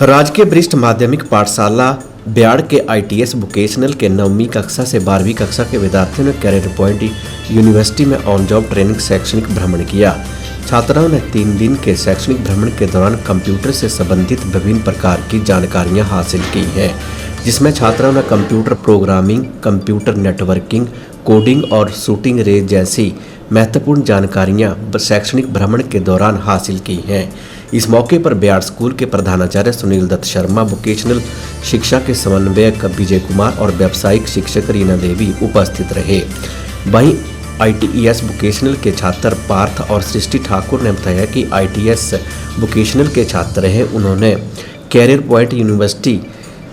राजकीय वरिष्ठ माध्यमिक पाठशाला ब्याड़ के ITS वोकेशनल के 9वीं कक्षा से 12वीं कक्षा के विद्यार्थियों ने कैरियर पॉइंट यूनिवर्सिटी में ऑन जॉब ट्रेनिंग शैक्षणिक भ्रमण किया। छात्राओं ने 3 दिन के शैक्षणिक भ्रमण के दौरान कंप्यूटर से संबंधित विभिन्न प्रकार की जानकारियां हासिल की हैं, जिसमें छात्राओं ने computer programming, computer networking, coding और शूटिंग रेंज जैसी महत्वपूर्ण जानकारियां शैक्षणिक भ्रमण के दौरान हासिल की हैं। इस मौके पर ब्याड़ स्कूल के प्रधानाचार्य सुनील दत्त शर्मा, वोकेशनल शिक्षा के समन्वयक विजय कुमार और व्यावसायिक शिक्षक रीना देवी उपस्थित रहे। वहीं ITS वोकेशनल के छात्र पार्थ और सृष्टि ठाकुर ने बताया कि ITS वोकेशनल के छात्र हैं, उन्होंने कैरियर पॉइंट यूनिवर्सिटी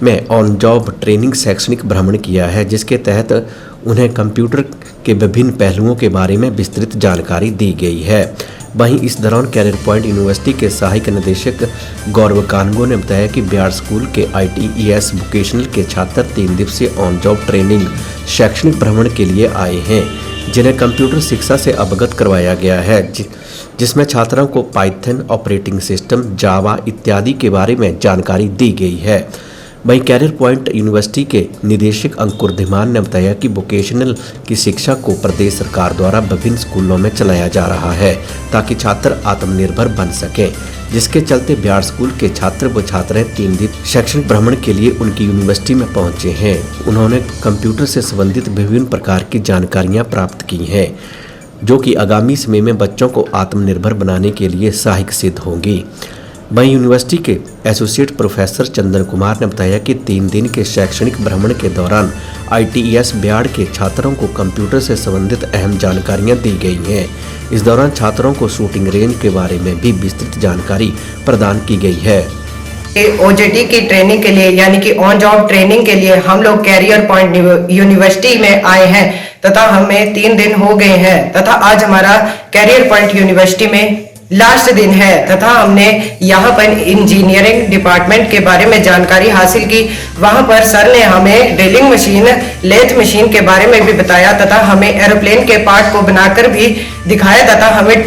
में ऑन जॉब ट्रेनिंग शैक्षणिक भ्रमण किया है, जिसके तहत उन्हें कंप्यूटर के विभिन्न पहलुओं के बारे में विस्तृत जानकारी दी गई है। वहीं इस दौरान कैरियर पॉइंट यूनिवर्सिटी के सहायक निदेशक गौरव कानगो ने बताया कि ब्याड़ स्कूल के ITS वोकेशनल के छात्र 3 दिवसीय ऑन जॉब ट्रेनिंग शैक्षणिक भ्रमण के लिए आए हैं, जिन्हें कंप्यूटर शिक्षा से अवगत करवाया गया है, जिसमें छात्रों को पाइथन, ऑपरेटिंग सिस्टम, जावा इत्यादि के बारे में जानकारी दी गई है। वहीं कैरियर पॉइंट यूनिवर्सिटी के निदेशक अंकुर धीमान ने बताया कि वोकेशनल की शिक्षा को प्रदेश सरकार द्वारा विभिन्न स्कूलों में चलाया जा रहा है, ताकि छात्र आत्मनिर्भर बन सकें, जिसके चलते ब्याड़ स्कूल के छात्र व छात्राएं 3 दिन शैक्षणिक भ्रमण के लिए उनकी यूनिवर्सिटी में पहुंचे हैं। उन्होंने कंप्यूटर से संबंधित विभिन्न प्रकार की जानकारियां प्राप्त की हैं, जो कि आगामी समय में बच्चों को आत्मनिर्भर बनाने के लिए सहायक सिद्ध होंगी। वहीं यूनिवर्सिटी के एसोसिएट प्रोफेसर चंदन कुमार ने बताया कि 3 दिन के शैक्षणिक भ्रमण के दौरान ITS ब्याड़ के छात्रों को कंप्यूटर से संबंधित अहम जानकारियां दी गई हैं। इस दौरान छात्रों को शूटिंग रेंज के बारे में भी विस्तृत जानकारी प्रदान की गई है। OJT की ट्रेनिंग के लिए यानी कि ऑन जॉब ट्रेनिंग के लिए हम लोग कैरियर पॉइंट यूनिवर्सिटी में आए हैं तथा हमें 3 दिन हो गए हैं तथा आज हमारा कैरियर पॉइंट यूनिवर्सिटी में लास्ट दिन है तथा हमने यहाँ पर इंजीनियरिंग डिपार्टमेंट के बारे में जानकारी हासिल की। वहाँ पर सर ने हमें ड्रिलिंग मशीन, लेथ मशीन के बारे में भी बताया तथा हमें एरोप्लेन के पार्ट को बनाकर भी दिखाया तथा हमें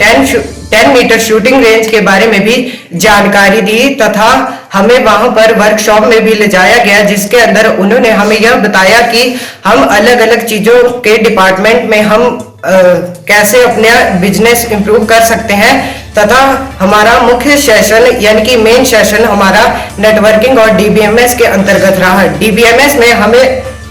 10 मीटर शूटिंग रेंज के बारे में भी जानकारी दी तथा हमें वहां पर वर्कशॉप में भी ले जाया गया, जिसके अंदर उन्होंने हमें यह बताया कि हम अलग अलग चीजों के डिपार्टमेंट में हम कैसे अपना बिजनेस इंप्रूव कर सकते हैं तथा हमारा मुख्य सेशन यानी कि मेन सेशन हमारा नेटवर्किंग और DBMS के अंतर्गत रहा। DBMS में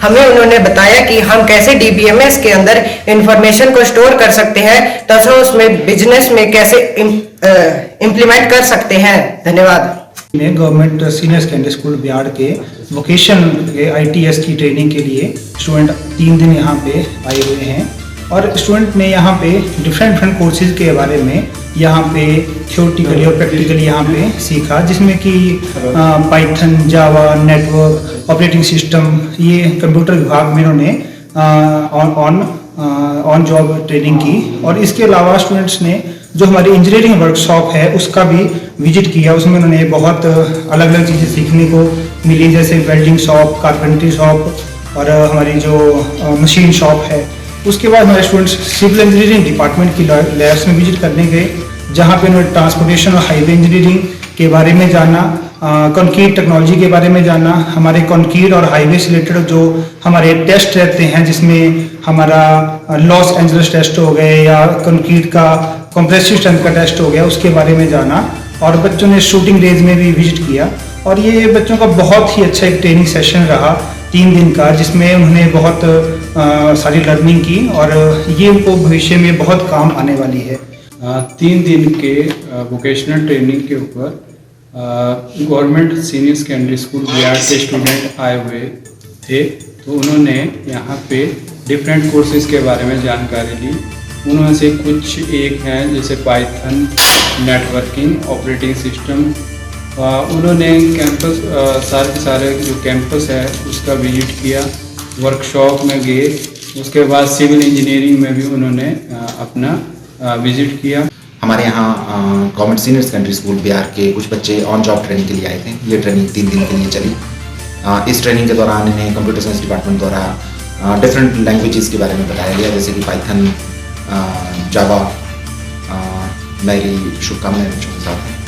हमें उन्होंने बताया कि हम कैसे DBMS के अंदर इंफॉर्मेशन को स्टोर कर सकते हैं तथा उसमें बिजनेस में कैसे इम्प्लीमेंट कर सकते हैं। धन्यवाद। मैं government senior secondary school Byad के वोकेशन के ITS की ट्रेनिंग के लिए स्टूडेंट 3 दिन यहाँ पे आए हुए हैं और स्टूडेंट ने यहाँ पे डिफरेंट कोर्सेज के बारे में यहाँ पे थ्योरेटिकली और प्रैक्टिकली यहाँ पे सीखा, जिसमें कि पाइथन, जावा, नेटवर्क, ऑपरेटिंग सिस्टम, ये कंप्यूटर विभाग में इन्होंने ऑन जॉब ट्रेनिंग की। और इसके अलावा स्टूडेंट्स ने जो हमारी इंजीनियरिंग वर्कशॉप है उसका भी विजिट किया। उसमें उन्होंने बहुत अलग अलग चीज़ें सीखने को मिली, जैसे वेल्डिंग शॉप, कारपेंट्री शॉप और हमारी जो मशीन शॉप है। उसके बाद हमारे स्टूडेंट्स सिविल इंजीनियरिंग डिपार्टमेंट की लैब्स में विजिट करने गए, जहाँ पे उन्होंने ट्रांसपोर्टेशन और हाईवे इंजीनियरिंग के बारे में जाना, कंक्रीट टेक्नोलॉजी के बारे में जाना, हमारे कंक्रीट और हाईवे से रिलेटेड जो हमारे टेस्ट रहते हैं, जिसमें हमारा लॉस एंजल्स टेस्ट हो गए या कंक्रीट का कंप्रेसिव स्ट्रेंथ का टेस्ट हो गया, उसके बारे में जाना। और बच्चों ने शूटिंग रेंज में भी विजिट किया और ये बच्चों का बहुत ही अच्छा एक ट्रेनिंग सेशन रहा 3 दिन का, जिसमें उन्होंने बहुत सारी लर्निंग की और ये उनको भविष्य में बहुत काम आने वाली है। 3 दिन के वोकेशनल ट्रेनिंग के ऊपर government senior secondary school Byad के स्टूडेंट आए हुए थे, तो उन्होंने यहाँ पे डिफरेंट कोर्सेज के बारे में जानकारी ली। उनमें से कुछ एक हैं जैसे पाइथन, नेटवर्किंग, ऑपरेटिंग सिस्टम। उन्होंने कैंपस सारे जो कैंपस है उसका विजिट किया, वर्कशॉप में गए। उसके बाद सिविल इंजीनियरिंग में भी उन्होंने अपना विजिट किया। हमारे यहाँ government senior secondary school Byad के कुछ बच्चे ऑन जॉब ट्रेनिंग के लिए आए थे। ये ट्रेनिंग 3 दिन के लिए चली। इस ट्रेनिंग के दौरान इन्हें कंप्यूटर साइंस डिपार्टमेंट द्वारा डिफरेंट लैंग्वेजेस के बारे में बताया गया, जैसे कि पाइथन, जावा। मेरी शुभकामनाएं बच्चों के साथ हैं।